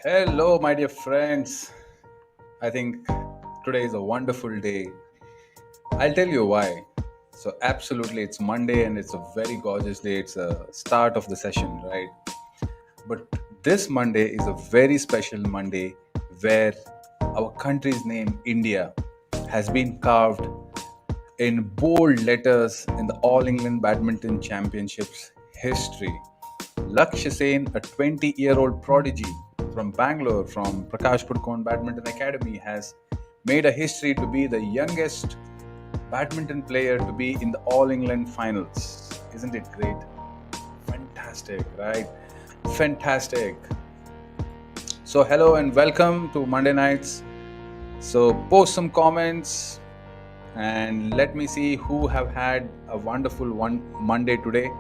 Hello, my dear friends. I think today is a wonderful day. I'll tell you why. So, absolutely, it's Monday and it's a very gorgeous day. It's a start of the session, right? But this Monday is a very special Monday where our country's name, India, has been carved in bold letters in the All England Badminton Championships history. Lakshya Sen, a 20-year-old prodigy from Bangalore, from Prakash Pudukone Badminton Academy, has made a history to be the youngest badminton player to be in the All England finals. Isn't it great? Fantastic, right? Fantastic. So, hello and welcome to Monday Nights. So, post some comments and let me see who have had a wonderful one Monday today.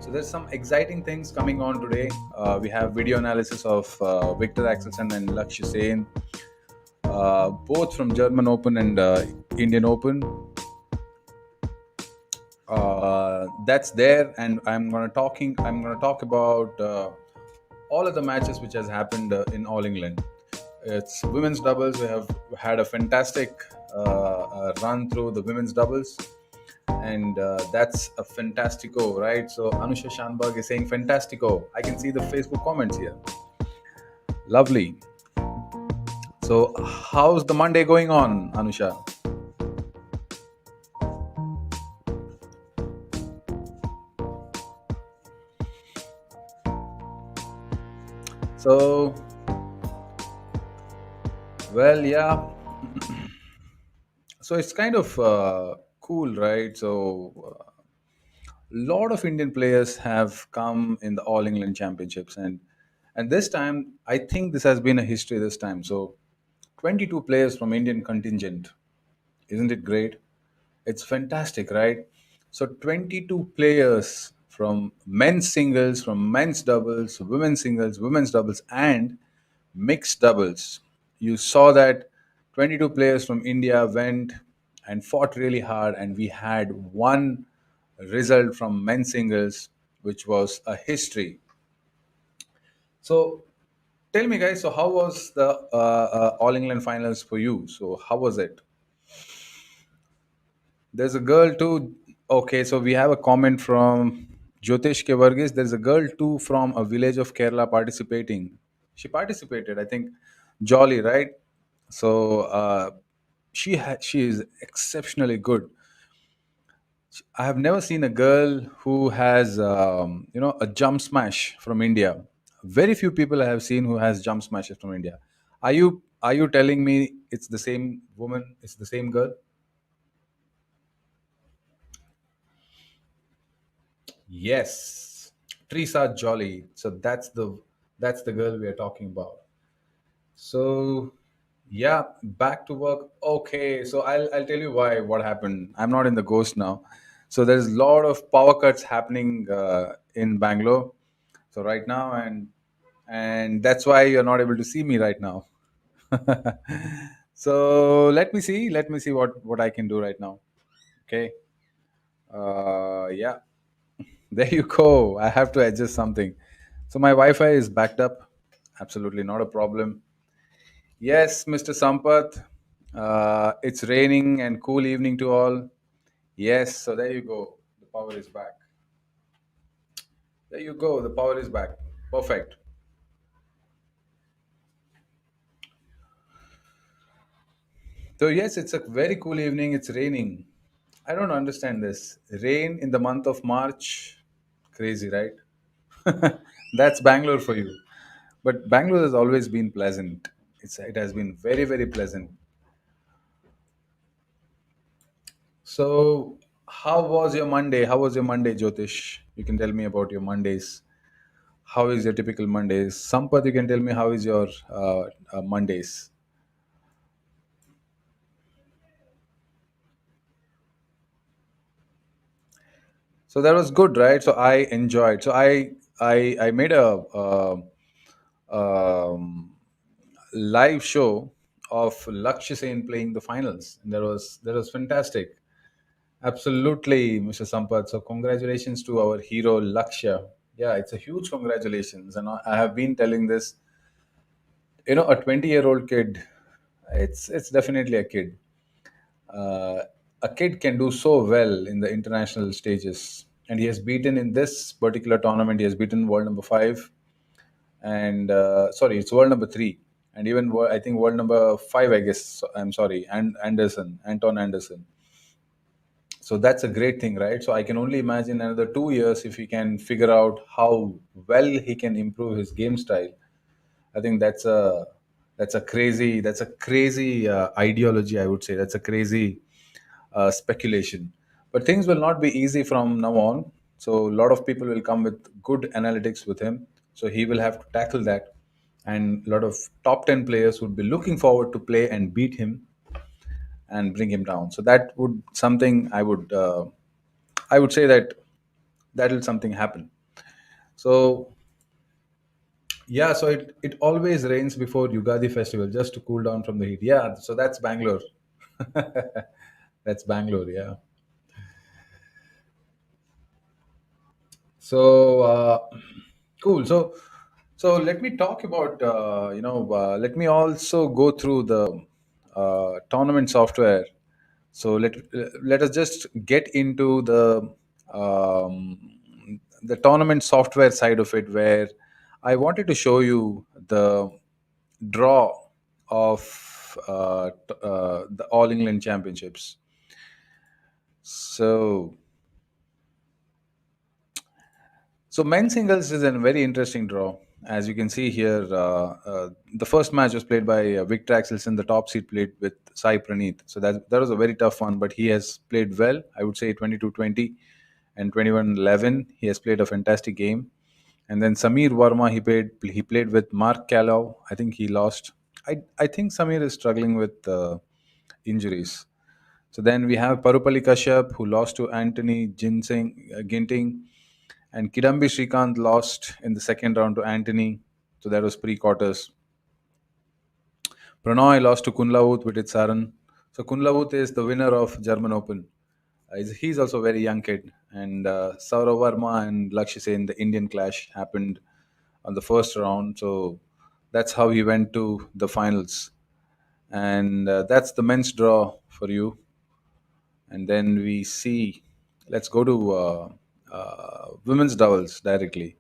So there's some exciting things coming on today. We have video analysis of Victor Axelsen and Lakshya Sen, both from German Open and Indian Open. That's there, and I'm gonna talk about all of the matches which has happened in All England. It's women's doubles. We have had a fantastic run through the women's doubles, and that's a fantastico, right? So Anusha Shanberg is saying fantastico. I can see the Facebook comments here. Lovely. So how's the Monday going on, Anusha? So, well, yeah. So it's kind of cool, right? So lot of Indian players have come in the All England Championships, and this time I think this has been a history this time. So 22 players from Indian contingent. Isn't it great? It's fantastic, right? So 22 players from men's singles, from men's doubles, women's doubles, and mixed doubles. You saw that 22 players from India went and fought really hard, and we had one result from men's singles, which was a history. So tell me, guys, so how was the All England finals for you? So how was it? There's a girl too. Okay, so we have a comment from Jyotish Kevargis. There's a girl too from a village of Kerala participating. She participated, I think, Jolly, right? So she is exceptionally good. I have never seen a girl who has a jump smash from India. Very few people I have seen who has jump smashes from India. Are you telling me it's the same woman? It's the same girl? Yes, Teresa Jolly. So that's the girl we are talking about. So yeah, back to work. Okay, so I'll tell you why what happened. I'm not in the ghost now. So there's a lot of power cuts happening in Bangalore. So right now, and that's why you're not able to see me right now. So let me see what I can do right now. Okay. Yeah. There you go. I have to adjust something. So my Wi-Fi is backed up. Absolutely not a problem. Yes, Mr. Sampath. It's raining and cool evening to all. Yes, so there you go. The power is back. There you go. The power is back. Perfect. So yes, it's a very cool evening. It's raining. I don't understand this. Rain in the month of March. Crazy, right? That's Bangalore for you. But Bangalore has always been pleasant. It has been very, very pleasant. So, how was your Monday? How was your Monday, Jyotish? You can tell me about your Mondays. How is your typical Mondays? Sampath, you can tell me how is your Mondays. So that was good, right? So I enjoyed. So I made a live show of Lakshya Sen playing the finals, and that was fantastic. Absolutely, Mr. Sampath. So congratulations to our hero Lakshya. Yeah, it's a huge congratulations, and I have been telling this. A 20-year-old kid, it's definitely a kid. uh, a kid can do so well in the international stages, and he has beaten in this particular tournament. He has beaten world number 5, and sorry, it's world number 3, and even I think world number 5, I guess. I'm sorry, and Anton Anderson. So that's a great thing, right? So I can only imagine another 2 years if he can figure out how well he can improve his game style. I think that's a crazy ideology. I would say that's a crazy speculation. But things will not be easy from now on. So a lot of people will come with good analytics with him. So he will have to tackle that, and a lot of top 10 players would be looking forward to play and beat him and bring him down. So that would something I would say that will something happen. So yeah, so it always rains before Yugadi festival just to cool down from the heat. Yeah, so that's Bangalore. That's Bangalore. Yeah. So cool. So let me talk about let me also go through the tournament software. So let us just get into the tournament software side of it, where I wanted to show you the draw of the All England Championships. So men's singles is a very interesting draw. As you can see here, the first match was played by Victor Axelsen. The top seed played with Sai Praneeth. So that was a very tough one, but he has played well. I would say 22-20 and 21-11. He has played a fantastic game. And then Samir Verma, he played with Mark Callow. I think he lost. I think Samir is struggling with injuries. So then we have Parupalli Kashyap, who lost to Anthony Ginting, and Kidambi Srikanth lost in the second round to Anthony. So that was pre-quarters. Pranoy lost to Kunlavut with its Saran. So Kunlavut is the winner of German Open. He's also a very young kid. And Saurav Verma and Lakshya Sen, the Indian clash happened on the first round. So that's how he went to the finals. And that's the men's draw for you. And then we see, let's go to women's doubles directly.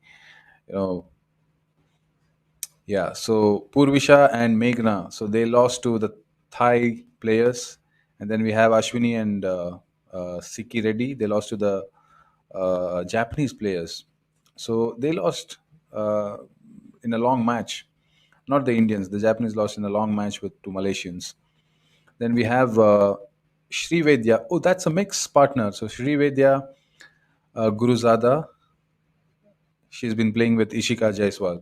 You know, Yeah, so Purvisha and Meghna, so they lost to the Thai players, and then we have Ashwini and Siki Reddy. They lost to the Japanese players, so they lost uh, in a long match. Not the Indians, the Japanese lost in a long match with two Malaysians. Then we have Sri Vedya. Oh, that's a mixed partner. So Sri Vedya Guruzada, she's been playing with Ishika Jaiswal.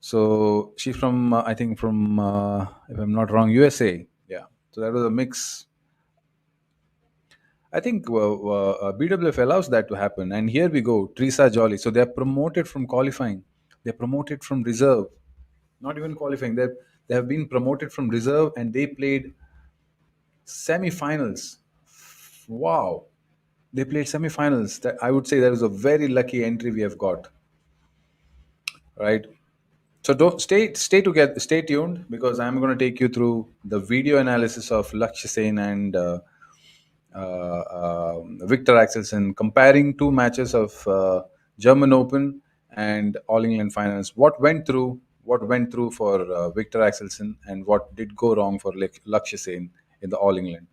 So she's from, I think, from, if I'm not wrong, USA. Yeah. So that was a mix. I think BWF allows that to happen. And here we go, Teresa Jolly. So they're promoted from qualifying. They're promoted from reserve. Not even qualifying. They have been promoted from reserve, and they played semi-finals. Wow. They played semi-finals. That I would say that was a very lucky entry we have got. Right. So don't stay tuned, because I'm going to take you through the video analysis of Lakshya Sen and Victor Axelsen, comparing two matches of German Open and All England Finals. What went through for Victor Axelsen, and what did go wrong for Lakshya Sen in the All England.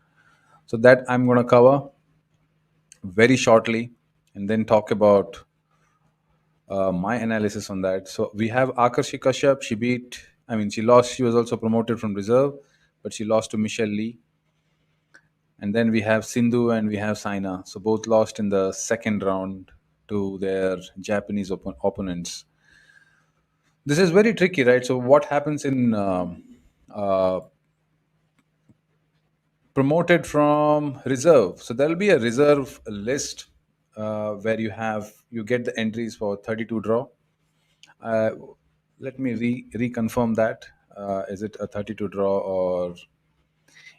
So that I'm going to cover very shortly, and then talk about my analysis on that. So we have Akarshi Kashyap. She lost. She was also promoted from reserve, but she lost to Michelle Lee. And then we have Sindhu and we have Saina. So both lost in the second round to their Japanese opponents. This is very tricky, right? So what happens in uh, promoted from reserve? So there'll be a reserve list where you get the entries for 32 draw. Uh, Let me reconfirm that. Is it a 32 draw, or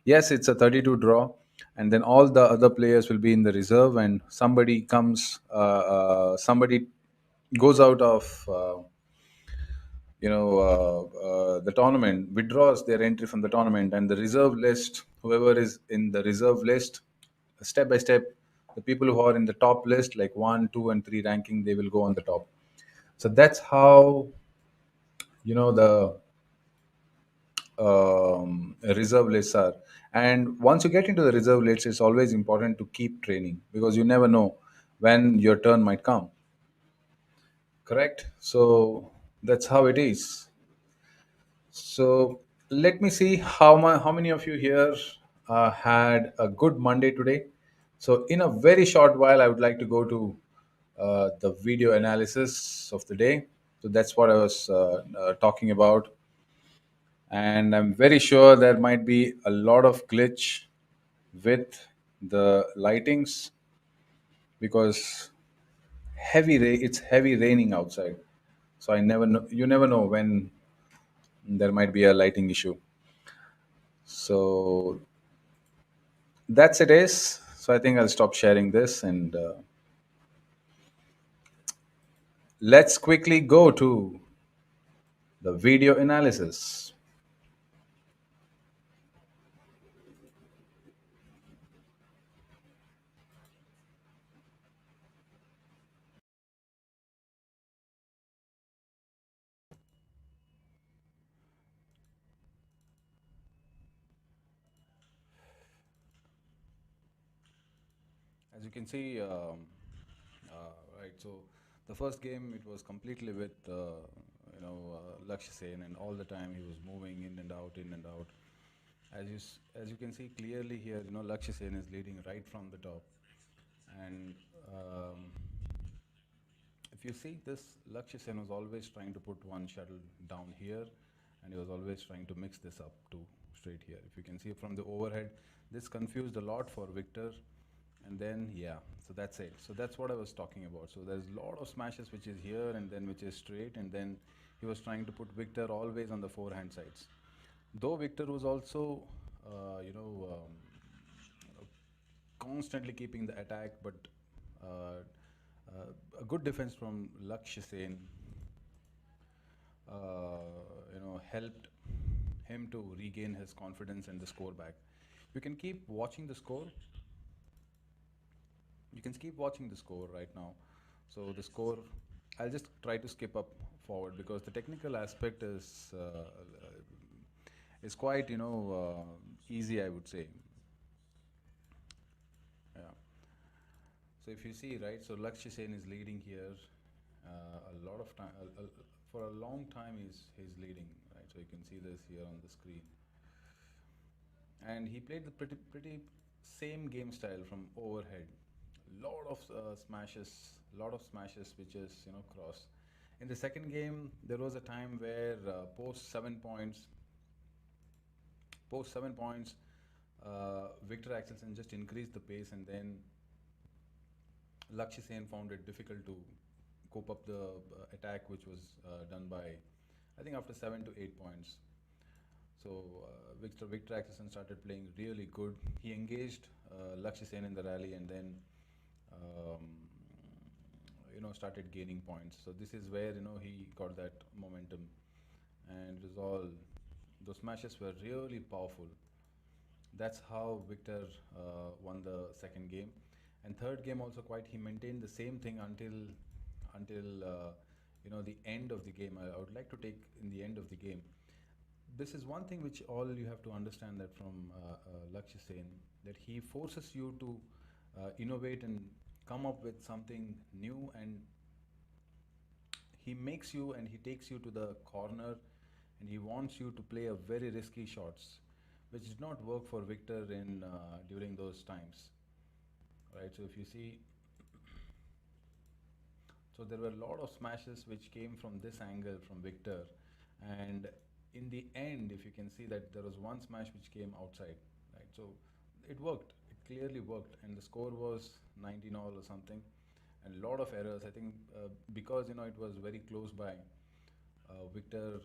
yes, it's a 32 draw, and then all the other players will be in the reserve, and somebody goes out of the tournament withdraws their entry from the tournament, and the reserve list, whoever is in the reserve list, step by step, the people who are in the top list, like one, two, and three ranking, they will go on the top. So that's how the reserve lists are. And once you get into the reserve lists, it's always important to keep training because you never know when your turn might come. Correct? So that's how it is. So let me see how many of you here had a good Monday today. So in a very short while, I would like to go to the video analysis of the day. So that's what I was talking about, and I'm very sure there might be a lot of glitch with the lightings because it's heavy raining outside. So I never know, you never know when there might be a lighting issue. So that's it is. So I think I'll stop sharing this, and let's quickly go to the video analysis. As you can see, right. So the first game, it was completely with Lakshya Sen, and all the time he was moving in and out, in and out. As you can see clearly here, Lakshya Sen is leading right from the top, and if you see this, Lakshya Sen was always trying to put one shuttle down here, and he was always trying to mix this up to straight here. If you can see from the overhead, this confused a lot for Victor, and then yeah, so that's it. So that's what I was talking about. So there's a lot of smashes which is here and then which is straight, and then he was trying to put Victor always on the forehand sides. Though Victor was also, uh, you know, um, constantly keeping the attack, but a good defense from Lakshya Sen, helped him to regain his confidence and the score back. You can keep watching the score. You can keep watching the score right now. So the score, I'll just try to skip up forward because the technical aspect is quite easy, I would say. Yeah. So if you see, right, so Lakshya Sen is leading here a lot of time. For a long time, he's leading, right? So you can see this here on the screen, and he played the pretty same game style from overhead. Lot of smashes, which is cross. In the second game, there was a time where post 7 points, Victor Axelsen just increased the pace, and then Lakshya Sen found it difficult to cope up the attack, which was done by, I think, after 7 to 8 points. So Victor Axelsen started playing really good. He engaged Lakshya Sen in the rally, and then um, started gaining points. So this is where he got that momentum, and it was all those smashes were really powerful. That's how Victor won the second game, and third game also quite. He maintained the same thing until the end of the game. I would like to take in the end of the game. This is one thing which all you have to understand that from Lakshya Sen, that he forces you to innovate and come up with something new, and he makes you and he takes you to the corner, and he wants you to play a very risky shots, which did not work for Victor in during those times, right? So if you see, so there were a lot of smashes which came from this angle from Victor, and in the end, if you can see that there was one smash which came outside, right? So it worked. It clearly worked, and the score was 19 all or something, and a lot of errors. I think because it was very close by. Victor,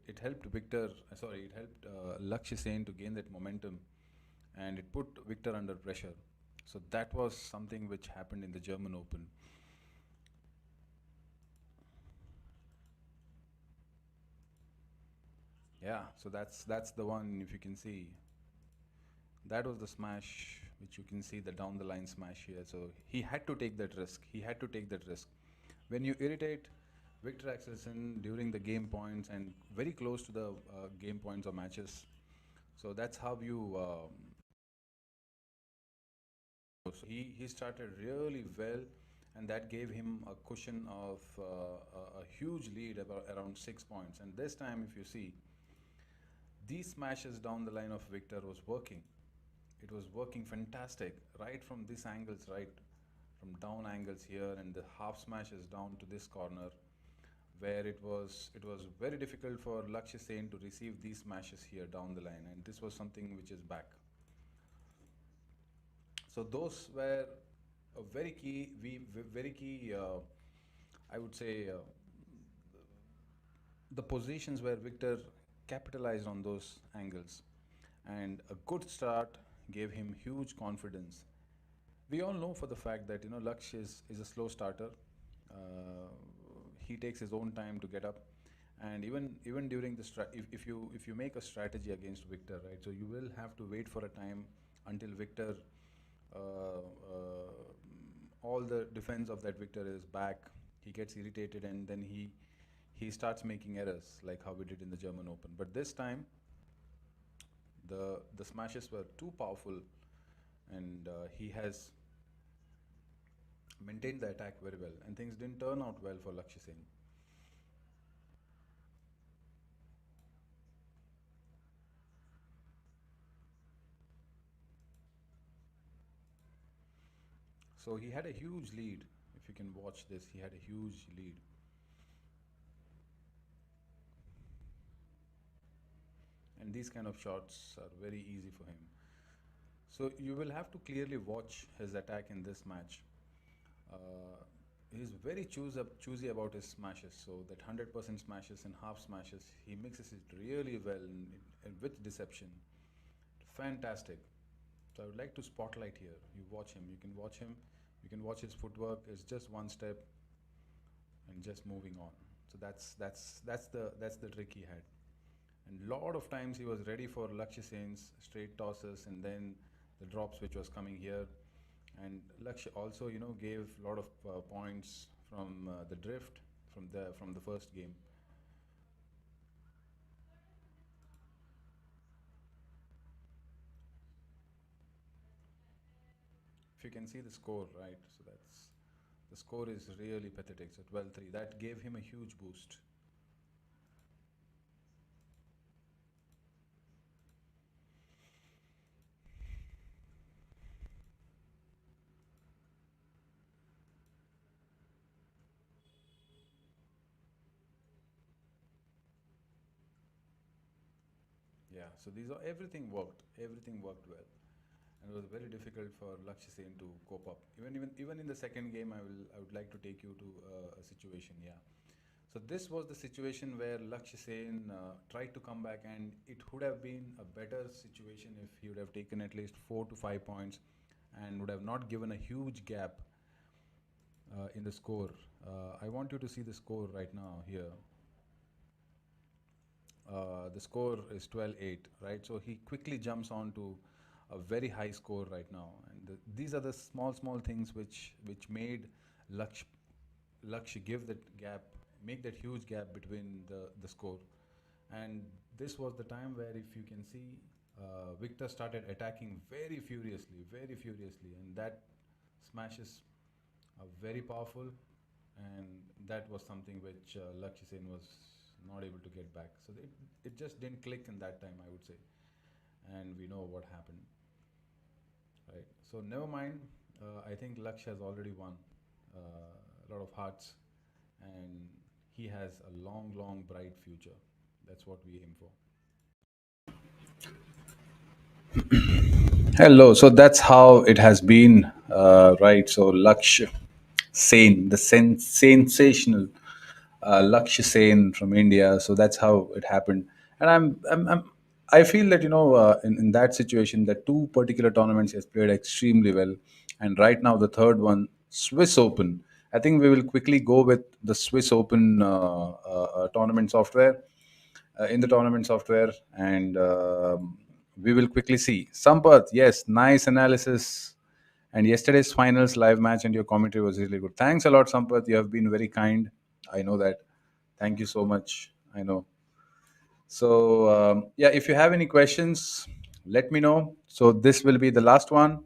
it helped Victor. Sorry, it helped Lakshya Sen to gain that momentum, and it put Victor under pressure. So that was something which happened in the German Open. Yeah, so that's the one. If you can see, that was the smash, which you can see the down the line smash here. So he had to take that risk. He had to take that risk. When you irritate Victor Axelsen during the game points and very close to the game points or matches, so that's how you. So he started really well, and that gave him a cushion of a huge lead about around 6 points. And this time, if you see, these smashes down the line of Victor was working. It was working fantastic right from these angles, right from down angles here, and the half smashes down to this corner, where it was very difficult for Lakshya Sen to receive these smashes here down the line, and this was something which is back. So those were a very key, very key. I would say the positions where Victor capitalized on those angles, and a good start gave him huge confidence. We all know for the fact that Laksh is a slow starter. Uh, he takes his own time to get up, and even during the if you make a strategy against Victor, right? So you will have to wait for a time until Victor, all the defense of that Victor is back. He gets irritated, and then he starts making errors like how we did in the German Open. But this time, the smashes were too powerful, and he has maintained the attack very well, and things didn't turn out well for Lakshya Sen. So he had a huge lead. If you can watch this, he had a huge lead, and these kind of shots are very easy for him. So you will have to clearly watch his attack in this match. Uh, he's very choosy about his smashes. So that 100% smashes and half smashes, he mixes it really well and with deception. Fantastic. So I would like to spotlight here. You watch him. You can watch him. You can watch his footwork. It's just one step and just moving on. So that's the trick he had. And lot of times he was ready for Lakshya Sen's straight tosses and then the drops which was coming here. And Lakshya also gave a lot of points from the drift from the first game. If you can see the score, right? So that's the score is really pathetic. So 12-3. That gave him a huge boost. Yeah. So these are everything worked. Everything worked well. And it was very difficult for Lakshya Sen to cope up. Even in the second game, I would like to take you to a situation. Yeah. So this was the situation where Lakshya Sen tried to come back, and it would have been a better situation if he would have taken at least 4 to 5 points, and would have not given a huge gap in the score. I want you to see the score right now here. The score is 12-8, right? So he quickly jumps on to a very high score right now, and these are the small things which made Laksh Laksh give that gap, make that huge gap between the score. And this was the time where, if you can see, Victor started attacking very furiously, and that smashes are very powerful, and that was something which Lakshya Sen was not able to get back. So it just didn't click in that time, I would say, and we know what happened, right? So never mind. I think Lakshya has already won a lot of hearts, and he has a long, bright future. That's what we aim for. Hello. So that's how it has been, right? So Lakshya Sen, the sensational Lakshya Sen from India. So that's how it happened. And I feel that in that situation, the two particular tournaments he has played extremely well, and right now the third one, Swiss Open. I think we will quickly go with the Swiss Open tournament software. in the tournament software, and we will quickly see. Sampath, yes, nice analysis. And yesterday's finals live match and your commentary was really good. Thanks a lot, Sampath. You have been very kind. I know that. Thank you so much. I know. So, yeah, if you have any questions, let me know. So, this will be the last one,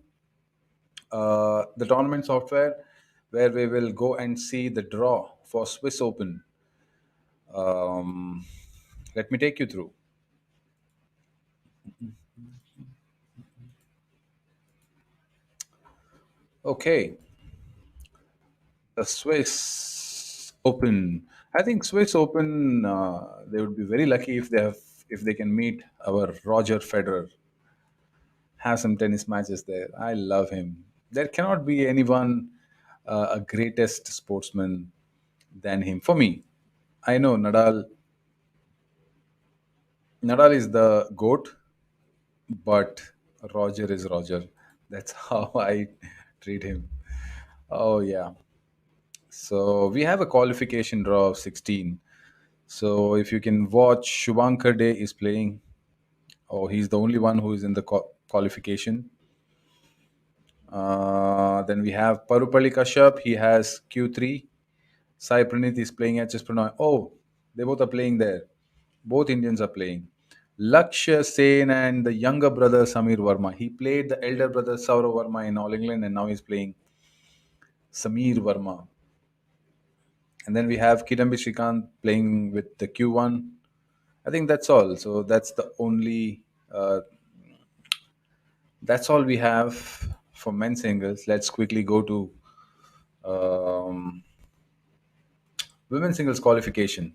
the tournament software, where we will go and see the draw for Swiss Open. Um, Let me take you through. Okay, the Swiss Open. I think Swiss Open. They would be very lucky if they can meet our Roger Federer, have some tennis matches there. I love him. There cannot be anyone a greatest sportsman than him for me. I know Nadal is the goat, but Roger is Roger. That's how I treat him. Oh yeah. So we have a qualification draw of 16. So if you can watch, Shubhankar Day is playing. Oh, he's the only one who is in the qualification. Then we have Parupalli Kashyap. He has Q3. Sai Pranith is playing HS Pranoy. Oh, they both are playing there. Both Indians are playing. Lakshya Sen and the younger brother Samir Verma. He played the elder brother Saurav Verma in All England, and now he's playing Samir Verma. And then we have Kidambi Srikanth playing with the Q1. I think that's all. So that's all we have for men's singles. Let's quickly go to um, women's singles qualification.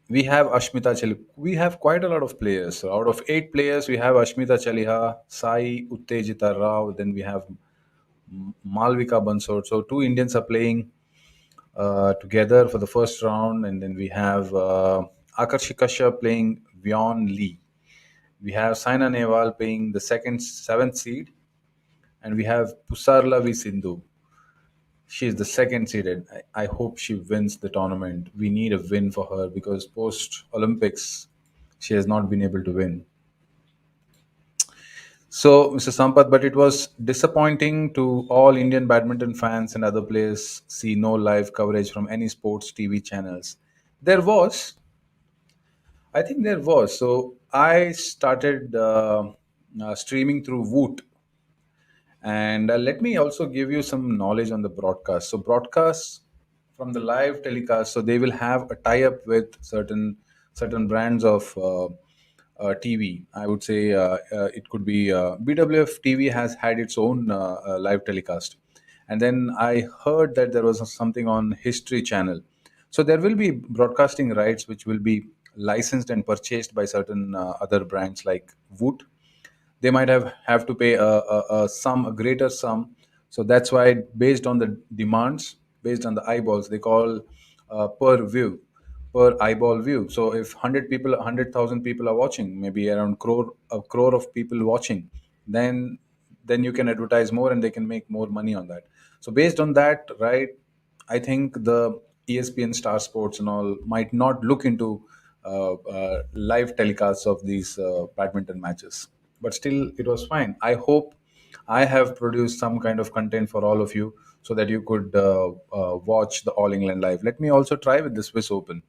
We have Ashmita Chali. We have quite a lot of players. So out of 8 players, we have Ashmita Chaliha, Sai Uttejita Rao. Then we have Malvika Bansod. So two Indians are playing together for the first round, and then we have Akarshi Kashyap playing Vyon Lee. We have Saina Nehwal playing the second seventh seed, and we have Pusarla V Sindhu. She is the second seeded. I hope she wins the tournament. We need a win for her because post Olympics, she has not been able to win. So, Mr. Sampath, but it was disappointing to all Indian badminton fans and other players see no live coverage from any sports TV channels. There was, I think there was. So I started streaming through Woot. And let me also give you some knowledge on the broadcast. So, broadcasts from the live telecast, so they will have a tie-up with certain brands of TV. I would say it could be BWF TV has had its own live telecast, and then I heard that there was something on History Channel. So there will be broadcasting rights which will be licensed and purchased by certain other brands like Woot. They might have to pay a greater sum. So that's why, based on the demands, based on the eyeballs, they call per view, per eyeball view. So if 100 people, 100,000 people are watching, maybe around a crore of people watching, then then you can advertise more and they can make more money on that. So based on that, right, I think the ESPN Star Sports and all might not look into live telecasts of these badminton matches. But still, it was fine. I hope I have produced some kind of content for all of you so that you could watch the All England live. Let me also try with the Swiss Open.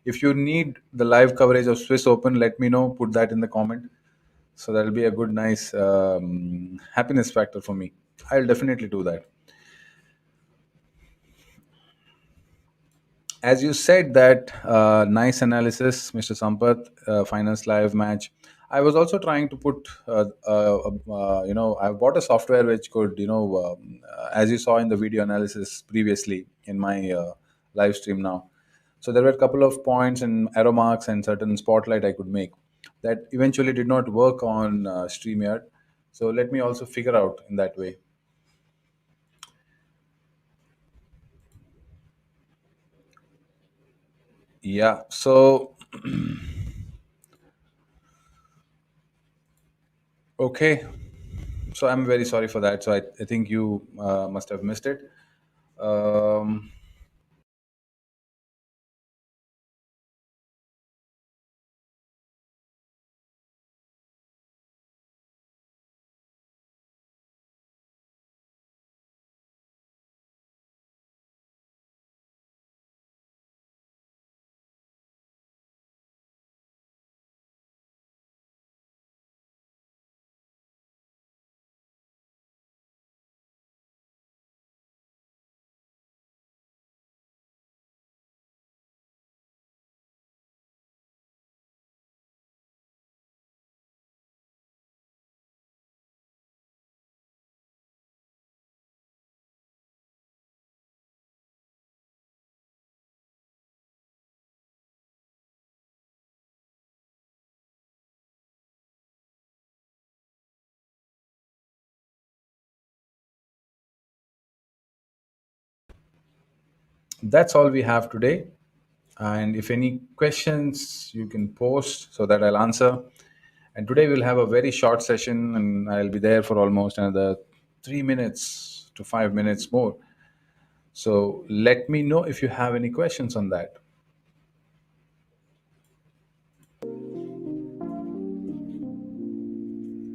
If you need the live coverage of Swiss Open, let me know. Put that in the comment. So that'll be a good, nice happiness factor for me. I'll definitely do that. As you said that nice analysis, Mr. Sampath, finance live match. I was also trying to put I bought a software which could, as you saw in the video analysis previously in my live stream now. So there were a couple of points and arrow marks and certain spotlight I could make that eventually did not work on StreamYard. So let me also figure out in that way. Yeah. So okay. So I'm very sorry for that. So I think you must have missed it. Um, That's all we have today. And if any questions, you can post so that I'll answer. And today we'll have a very short session, and I'll be there for almost another 3 minutes to 5 minutes more. So let me know if you have any questions on that.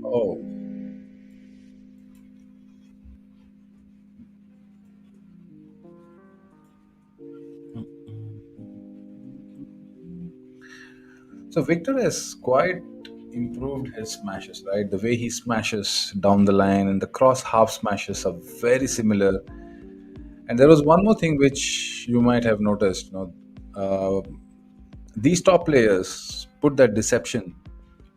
Oh, so Victor has quite improved his smashes, right? The way he smashes down the line and the cross half smashes are very similar. And there was one more thing which you might have noticed. These top players put that deception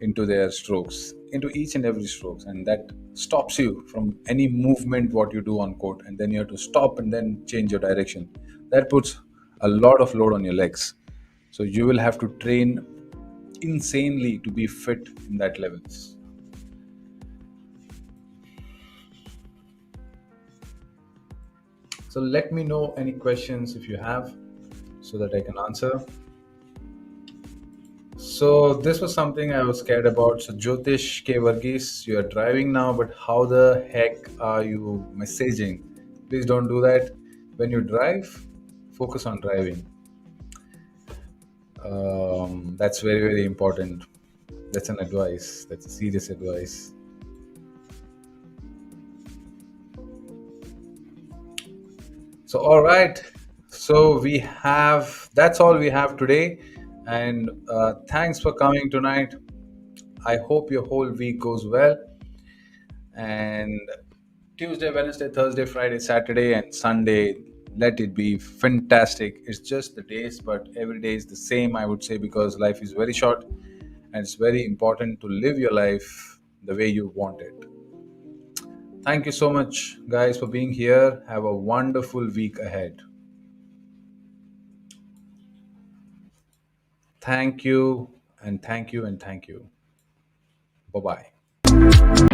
into their strokes, into each and every strokes, and that stops you from any movement what you do on court, and then you have to stop and then change your direction. That puts a lot of load on your legs. So you will have to train insanely to be fit in that levels. So let me know any questions if you have so that I can answer. So this was something I was scared about. So Jyotish K. Varghese, you are driving now, but how the heck are you messaging? Please don't do that. When you drive, focus on driving. That's very, very important. That's an advice. That's a serious advice. So all right. So we have that's all we have today. And thanks for coming tonight. I hope your whole week goes well. And Tuesday, Wednesday, Thursday, Friday, Saturday, and Sunday. Let it be fantastic. It's just the days, but every day is the same, I would say, because life is very short and it's very important to live your life the way you want it. Thank you so much, guys, for being here. Have a wonderful week ahead. Thank you, and thank you, and thank you. Bye bye.